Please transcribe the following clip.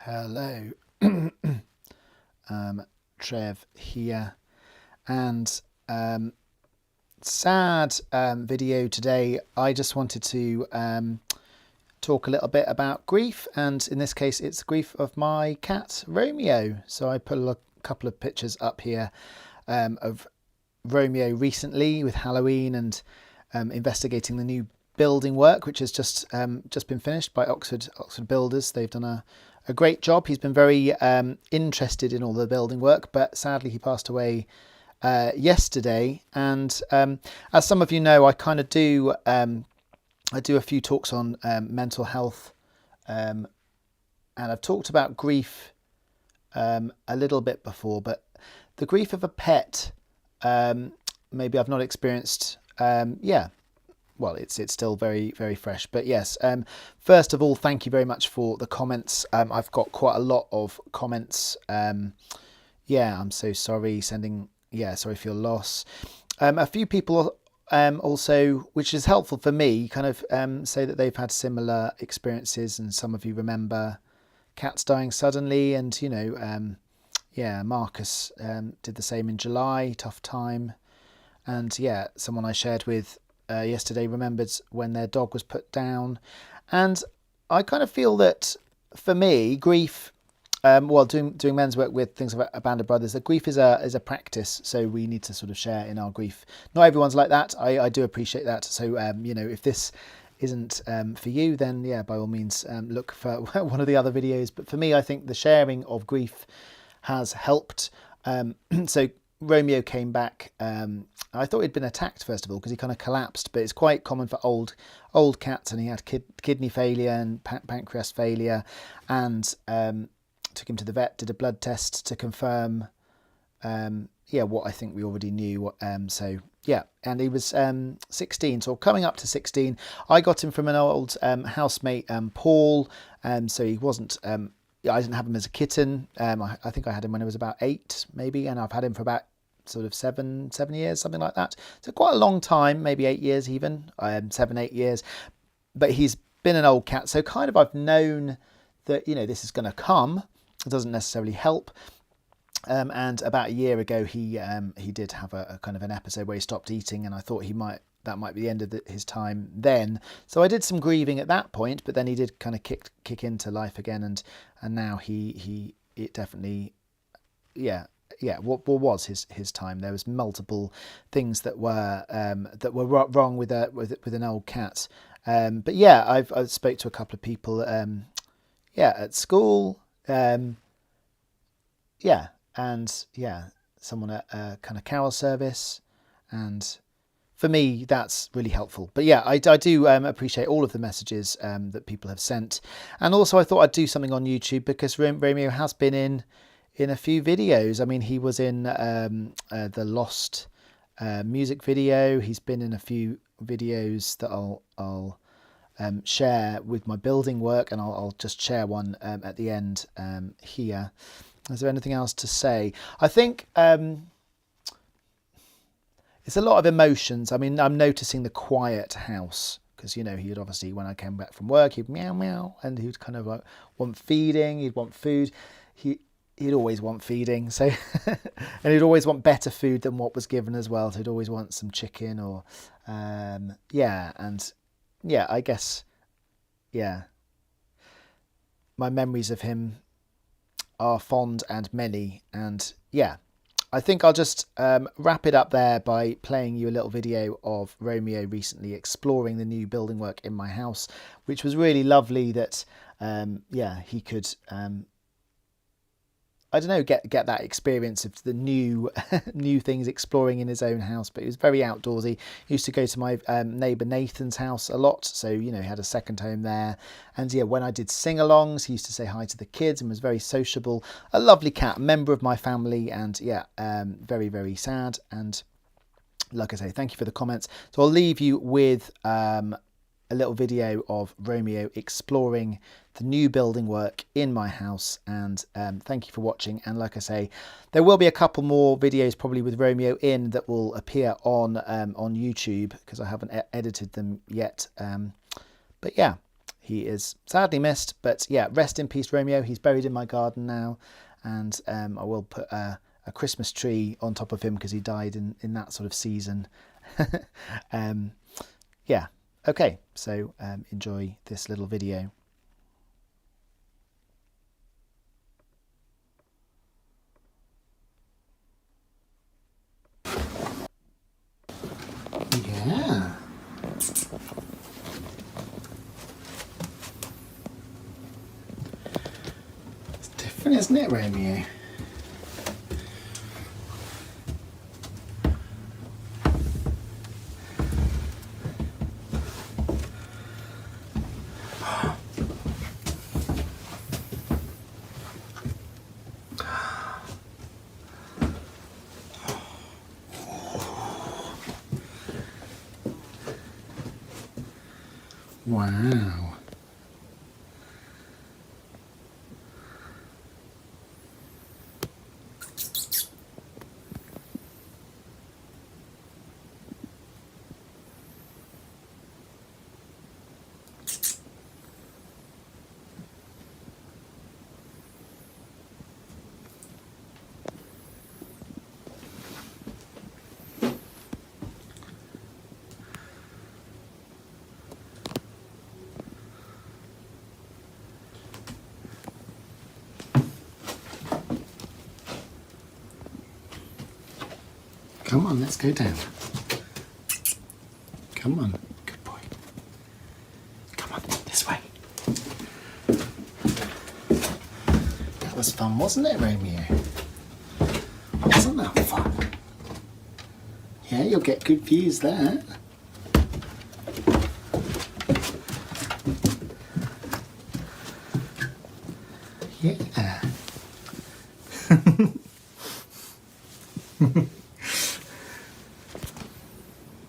Hello, Trev here, and sad video today. I just wanted to talk a little bit about grief, and in this case it's the grief of my cat Romeo. So I put a couple of pictures up here of Romeo recently with Halloween and investigating the new building work, which has just been finished by Oxford Builders. They've done a great job. He's been very interested in all the building work, but sadly he passed away yesterday. And as some of you know, I kind of do I do a few talks on mental health, and I've talked about grief a little bit before, but the grief of a pet, maybe I've not experienced. Well, it's still very, very fresh. But yes, first of all, thank you very much for the comments. I've got quite a lot of comments. I'm so sorry. Sorry for your loss. A few people also, which is helpful for me, kind of say that they've had similar experiences, and some of you remember cats dying suddenly, and Marcus did the same in July, tough time, and someone I shared with yesterday remembered when their dog was put down. And I kind of feel that for me, grief, doing men's work with things like a band of brothers, that grief is a practice, so we need to sort of share in our grief. Not everyone's like that. I do appreciate that. So if this isn't for you, then by all means look for one of the other videos. But for me, I think the sharing of grief has helped. So Romeo came back. I thought he'd been attacked first of all because he kind of collapsed, but it's quite common for old cats, and he had kidney failure and pancreas failure, and took him to the vet, did a blood test to confirm what I think we already knew. And he was 16, so coming up to 16. I got him from an old housemate, Paul, so he wasn't I didn't have him as a kitten. I think I had him when he was about 8 maybe, and I've had him for about sort of 7 years, something like that. So quite a long time, maybe 8 years even, 7-8 years. But he's been an old cat, so kind of I've known that this is going to come. It doesn't necessarily help. And about a year ago, he did have a kind of an episode where he stopped eating, and I thought that might be the end of his time then. So I did some grieving at that point, but then he did kind of kick into life again, and now it definitely what was his time. There was multiple things that were wrong with an old cat. But I spoke to a couple of people at school. Someone at a kind of carol service, and for me that's really helpful. But I do appreciate all of the messages that people have sent, and also I thought I'd do something on YouTube because Romeo has been in a few videos. I mean, he was in the Lost music video. He's been in a few videos that I'll share with my building work, and I'll just share one at the end here. Is there anything else to say? I think it's a lot of emotions. I mean, I'm noticing the quiet house because he'd obviously, when I came back from work, he'd meow meow, and he'd kind of like want feeding. He'd want food. He'd always want feeding. So and he'd always want better food than what was given as well. So he'd always want some chicken or I guess my memories of him are fond and many, and I think I'll just wrap it up there by playing you a little video of Romeo recently exploring the new building work in my house, which was really lovely that he could get that experience of the new things, exploring in his own house. But he was very outdoorsy. He used to go to my neighbour Nathan's house a lot, so he had a second home there. And when I did sing-alongs, he used to say hi to the kids and was very sociable. A lovely cat, a member of my family, and very, very sad. And like I say, thank you for the comments. So I'll leave you with a little video of Romeo exploring the new building work in my house, and thank you for watching. And like I say, there will be a couple more videos probably with Romeo in that will appear on YouTube because I haven't edited them yet. But he is sadly missed. But yeah, rest in peace, Romeo. He's buried in my garden now, and I will put a Christmas tree on top of him because he died in that sort of season. Yeah, okay, so enjoy this little video. Yeah. It's different, isn't it, Romeo? Wow. Come on, let's go down. Come on, good boy. Come on, this way. That was fun, wasn't it, Romeo? Wasn't that fun? Yeah, you'll get good views there. Yeah.